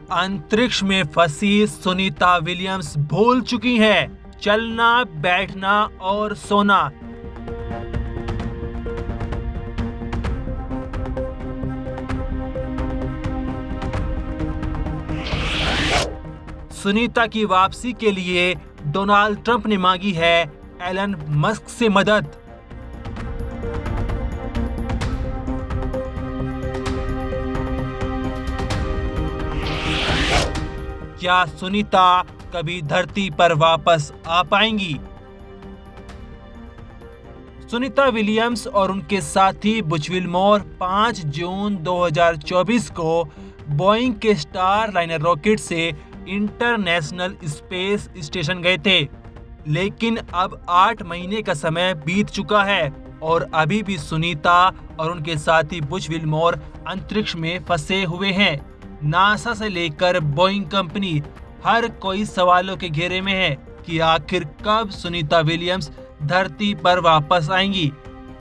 अंतरिक्ष में फंसी सुनीता विलियम्स भूल चुकी हैं चलना, बैठना और सोना। सुनीता की वापसी के लिए डोनाल्ड ट्रंप ने मांगी है एलन मस्क से मदद। क्या सुनीता कभी धरती पर वापस आ पाएंगी? सुनीता विलियम्स और उनके साथी बुच विल्मोर 5 जून 2024 को बोइंग के स्टार लाइनर रॉकेट से इंटरनेशनल स्पेस स्टेशन गए थे, लेकिन अब 8 महीने का समय बीत चुका है और अभी भी सुनीता और उनके साथी बुच विल्मोर अंतरिक्ष में फंसे हुए हैं। नासा से लेकर बोइंग कंपनी हर कोई सवालों के घेरे में है कि आखिर कब सुनीता विलियम्स धरती पर वापस आएंगी।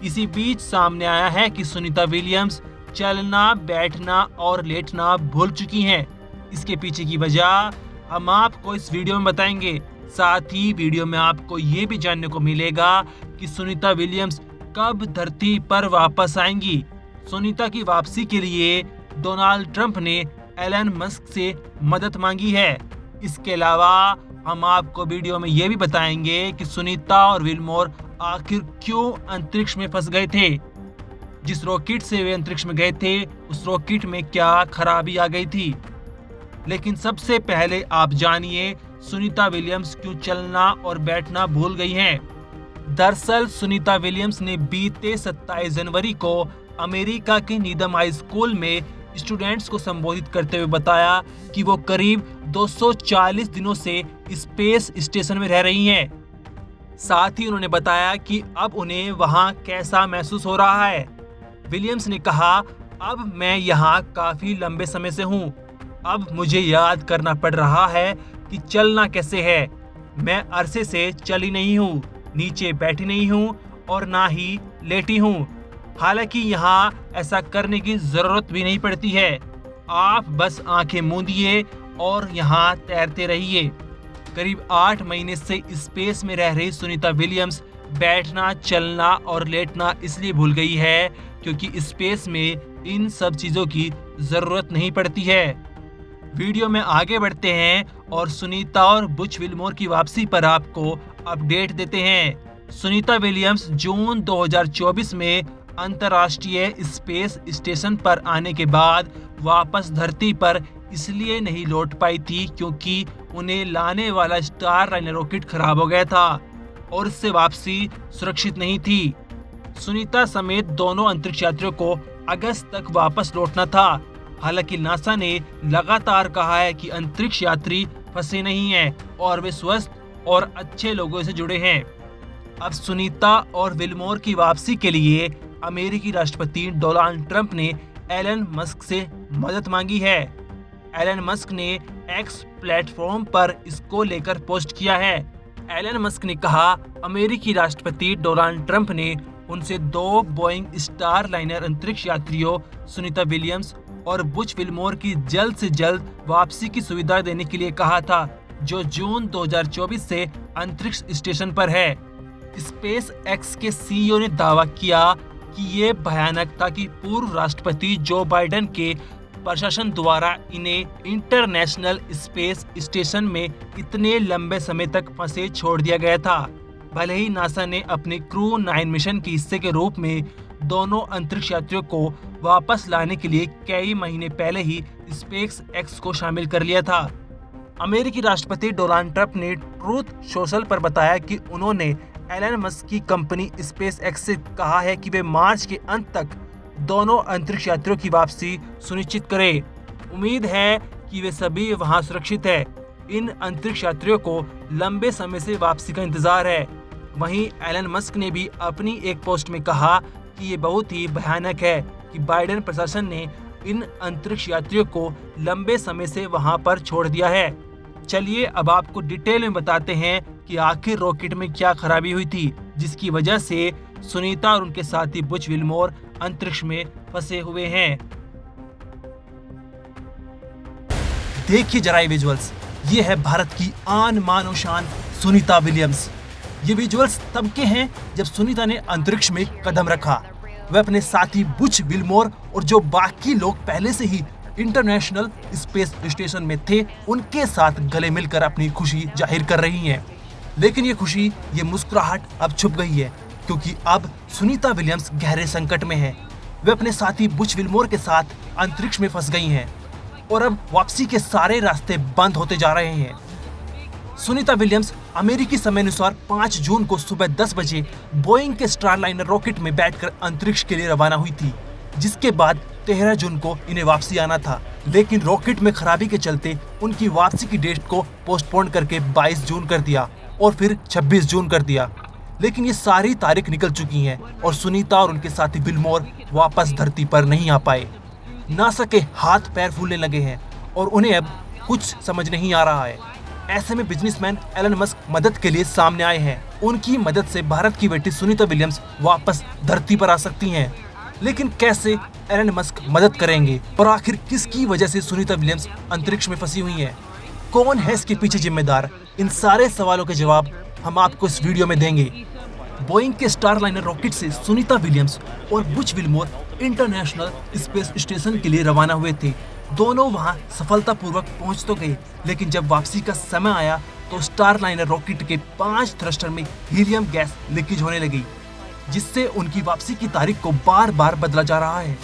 इसी बीच सामने आया है कि सुनीता विलियम्स चलना, बैठना और लेटना भूल चुकी हैं। इसके पीछे की वजह हम आपको इस वीडियो में बताएंगे। साथ ही वीडियो में आपको ये भी जानने को मिलेगा कि सुनीता विलियम्स कब धरती पर वापस आएंगी। सुनीता की वापसी के लिए डोनाल्ड ट्रंप ने एलन मस्क से मदद मांगी है। इसके अलावा हम आपको वीडियो में ये भी बताएंगे कि सुनीता और विल्मोर आखिर क्यों अंतरिक्ष में फंस गए थे। जिस रॉकेट से वे अंतरिक्ष में गए थे उस रॉकेट में क्या खराबी आ गई थी। लेकिन सबसे पहले आप जानिए सुनीता विलियम्स क्यों चलना और बैठना भूल गई हैं। दरअसल सुनीता विलियम्स ने बीते 27 जनवरी को अमेरिका के नीदम हाई स्कूल में स्टूडेंट्स को संबोधित करते हुए बताया कि वो करीब 240 दिनों से स्पेस स्टेशन में रह रही हैं। साथ ही उन्होंने बताया कि अब उन्हें वहां कैसा महसूस हो रहा है। विलियम्स ने कहा, अब मैं यहाँ काफी लंबे समय से हूँ। अब मुझे याद करना पड़ रहा है कि चलना कैसे है। मैं अरसे से चली नहीं हूँ, नीचे बैठी नहीं हूँ और ना ही लेटी हूँ। हालांकि यहाँ ऐसा करने की जरूरत भी नहीं पड़ती है। आप बस आंखें मूंदिए और यहाँ तैरते रहिए। करीब 8 महीने से स्पेस में रह रही सुनीता विलियम्स बैठना, चलना और लेटना इसलिए भूल गई है क्योंकि स्पेस में इन सब चीजों की जरूरत नहीं पड़ती है। वीडियो में आगे बढ़ते हैं और सुनीता और बुच विल्मोर की वापसी पर आपको अपडेट देते हैं। सुनीता विलियम्स जून 2024 में अंतर्राष्ट्रीय स्पेस स्टेशन पर आने के बाद वापस धरती पर इसलिए नहीं लौट पाई थी क्योंकि उन्हें लाने वाला स्टार लाइनर रॉकेट खराब हो गया था और इससे वापसी सुरक्षित नहीं थी। सुनीता समेत दोनों अंतरिक्ष यात्रियों को अगस्त तक वापस लौटना था। हालांकि नासा ने लगातार कहा है कि अंतरिक्ष यात्री फंसे नहीं हैं और वे स्वस्थ और अच्छे लोगों से जुड़े हैं। अब सुनीता और विल्मोर की वापसी के लिए अमेरिकी राष्ट्रपति डोनाल्ड ट्रंप ने एलन मस्क से मदद मांगी है। एलन मस्क ने एक्स प्लेटफॉर्म पर इसको लेकर पोस्ट किया है। एलन मस्क ने कहा, अमेरिकी राष्ट्रपति डोनाल्ड ट्रंप ने उनसे 2 बोइंग स्टार लाइनर अंतरिक्ष यात्रियों सुनीता विलियम्स और बुच विल्मोर की जल्द से जल्द वापसी की सुविधा देने के लिए कहा था, जो जून 2024 से अंतरिक्ष स्टेशन पर है। स्पेस एक्स के सीईओ ने दावा किया कि ये भयानक था कि पूर्व राष्ट्रपति जो बाइडेन के प्रशासन द्वारा इन्हें इंटरनेशनल स्पेस स्टेशन में इतने लंबे समय तक फंसे छोड़ दिया गया था। भले ही नासा ने अपने क्रू 9 मिशन के हिस्से के रूप में दोनों अंतरिक्ष यात्रियों को वापस लाने के लिए कई महीने पहले ही स्पेस एक्स को शामिल कर लिया था। अमेरिकी राष्ट्रपति डोनाल्ड ट्रंप ने ट्रूथ सोशल पर बताया कि उन्होंने एलन मस्क की कंपनी स्पेस एक्स से कहा है कि वे मार्च के अंत तक दोनों अंतरिक्ष यात्रियों की वापसी सुनिश्चित करें। उम्मीद है कि वे सभी वहां सुरक्षित है। इन अंतरिक्ष यात्रियों को लंबे समय से वापसी का इंतजार है। वहीं एलन मस्क ने भी अपनी एक पोस्ट में कहा कि ये बहुत ही भयानक है कि बाइडेन प्रशासन ने इन अंतरिक्ष यात्रियों को लंबे समय से वहां पर छोड़ दिया है। चलिए अब आपको डिटेल में बताते हैं कि आखिर रॉकेट में क्या खराबी हुई थी जिसकी वजह से सुनीता और उनके साथी बुच विल्मोर अंतरिक्ष में फंसे हुए हैं। देखिए जरा ये विजुअल्स, ये है भारत की आन मान और शान सुनीता विलियम्स। ये विजुअल्स तब के हैं जब सुनीता ने अंतरिक्ष में कदम रखा। वह अपने साथी बुच विल्मोर और जो बाकी लोग पहले से ही इंटरनेशनल स्पेस स्टेशन में थे, उनके साथ गले मिलकर अपनी खुशी जाहिर कर रही हैं। लेकिन ये खुशी, ये मुस्कुराहट अब छुप गई है, क्योंकि अब सुनीता विलियम्स गहरे संकट में है। वे अपने साथी बुच विल्मोर के साथ अंतरिक्ष में फंस गई हैं और अब वापसी के सारे रास्ते बंद होते जा रहे हैं। सुनीता विलियम्स अमेरिकी समय अनुसार 5 जून को सुबह 10 बजे बोइंग के स्टारलाइनर रॉकेट में बैठकर अंतरिक्ष के लिए रवाना हुई थी, जिसके बाद 13 जून को इन्हें वापसी आना था। लेकिन रॉकेट में खराबी के चलते उनकी वापसी की डेट को पोस्टपोन करके 22 जून कर दिया और फिर 26 जून कर दिया। लेकिन ये सारी तारीख निकल चुकी हैं और सुनीता और उनके साथी विल्मोर वापस धरती पर नहीं आ पाए। नासा के हाथ पैर फूलने लगे हैं और उन्हें अब कुछ समझ नहीं आ रहा है। ऐसे में बिजनेसमैन एलन मस्क मदद के लिए सामने आए हैं। उनकी मदद से भारत की बेटी सुनीता विलियम्स वापस धरती पर आ सकती हैं। लेकिन कैसे एलन मस्क मदद करेंगे और आखिर किसकी वजह से सुनीता विलियम्स अंतरिक्ष में फंसी हुई हैं? कौन है इसके पीछे जिम्मेदार? इन सारे सवालों के जवाब हम आपको इस वीडियो में देंगे। बोइंग के स्टारलाइनर रॉकेट से सुनीता विलियम्स और Butch Wilmore international space station के लिए रवाना हुए थे। दोनों वहां सफलतापूर्वक पहुंच तो गए, लेकिन जब वापसी का समय आया तो स्टारलाइनर रॉकेट के 5 थ्रस्टर में हीलियम गैस लीकेज होने लगी, जिससे उनकी वापसी की तारीख को बार बार बदला जा रहा है।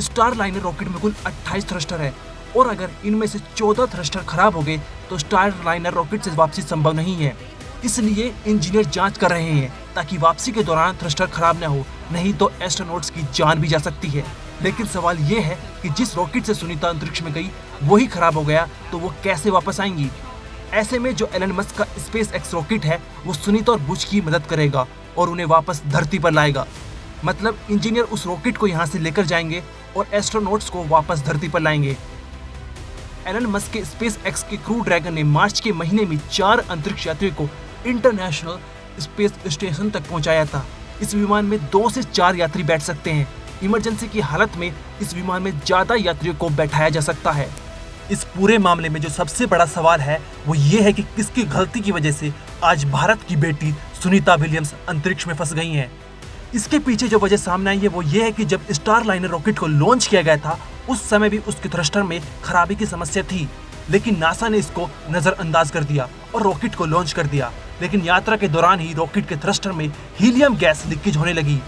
स्टारलाइनर रॉकेट में कुल 28 थ्रस्टर है और अगर इनमें से 14 थ्रस्टर खराब हो गए तो स्टारलाइनर रॉकेट से वापसी संभव नहीं है। इसलिए इंजीनियर जांच कर रहे हैं ताकि वापसी के दौरान थ्रस्टर खराब न हो, नहीं तो एस्ट्रोनॉट्स की जान भी जा सकती है। लेकिन सवाल ये है कि जिस रॉकेट से सुनीता अंतरिक्ष में गई वही खराब हो गया तो वो कैसे वापस आएंगी? ऐसे में जो एलन मस्क का स्पेस एक्स रॉकेट है वो सुनीता और बुच की मदद करेगा और उन्हें वापस धरती पर लाएगा। मतलब इंजीनियर उस रॉकेट को यहाँ से लेकर जाएंगे और एस्ट्रोनॉट्स को वापस धरती पर लाएंगे। एलन मस्क के स्पेस एक्स के क्रू ड्रैगन ने मार्च के महीने में 4 अंतरिक्ष यात्रियों को इंटरनेशनल स्पेस स्टेशन तक पहुंचाया था। इस विमान में 2 से 4 यात्री बैठ सकते हैं। इमरजेंसी की हालत में इस विमान में ज्यादा यात्रियों को बैठाया जा सकता है। इस पूरे मामले में जो सबसे बड़ा सवाल है वो ये है कि किसकी गलती की वजह से आज भारत की बेटी सुनीता विलियम्स अंतरिक्ष में फंस गई हैं। इसके पीछे जो वजह सामने आई है वो ये है कि जब स्टारलाइनर रॉकेट को लॉन्च किया गया था उस समय भी उसके थ्रस्टर में खराबी की समस्या थी, लेकिन नासा ने इसको नजरअंदाज कर दिया और रॉकेट को लॉन्च कर दिया। लेकिन यात्रा के दौरान ही रॉकेट के थ्रस्टर में हीलियम गैस लीकेज होने लगी,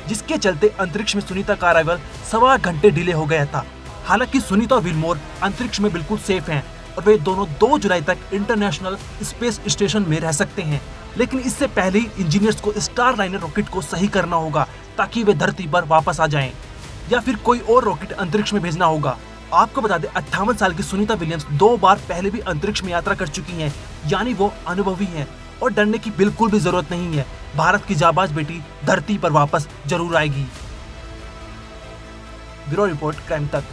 जिसके चलते अंतरिक्ष में सुनीता का अराइवल 1.25 घंटे डिले हो गया था। हालांकि सुनीता और विल्मोर अंतरिक्ष में बिल्कुल सेफ हैं और वे दोनों 2 जुलाई तक इंटरनेशनल स्पेस स्टेशन में रह सकते हैं। लेकिन इससे पहले ही इंजीनियर्स को स्टारलाइनर रॉकेट को सही करना होगा ताकि वे धरती पर वापस आ जाएं, या फिर कोई और रॉकेट अंतरिक्ष में भेजना होगा। आपको बता दें 58 साल की सुनीता विलियम्स 2 बार पहले भी अंतरिक्ष में यात्रा कर चुकी हैं, यानी वो अनुभवी हैं और डरने की बिल्कुल भी जरूरत नहीं है। भारत की जाबाज बेटी धरती पर वापस जरूर आएगी। ब्यूरो रिपोर्ट, क्राइम तक।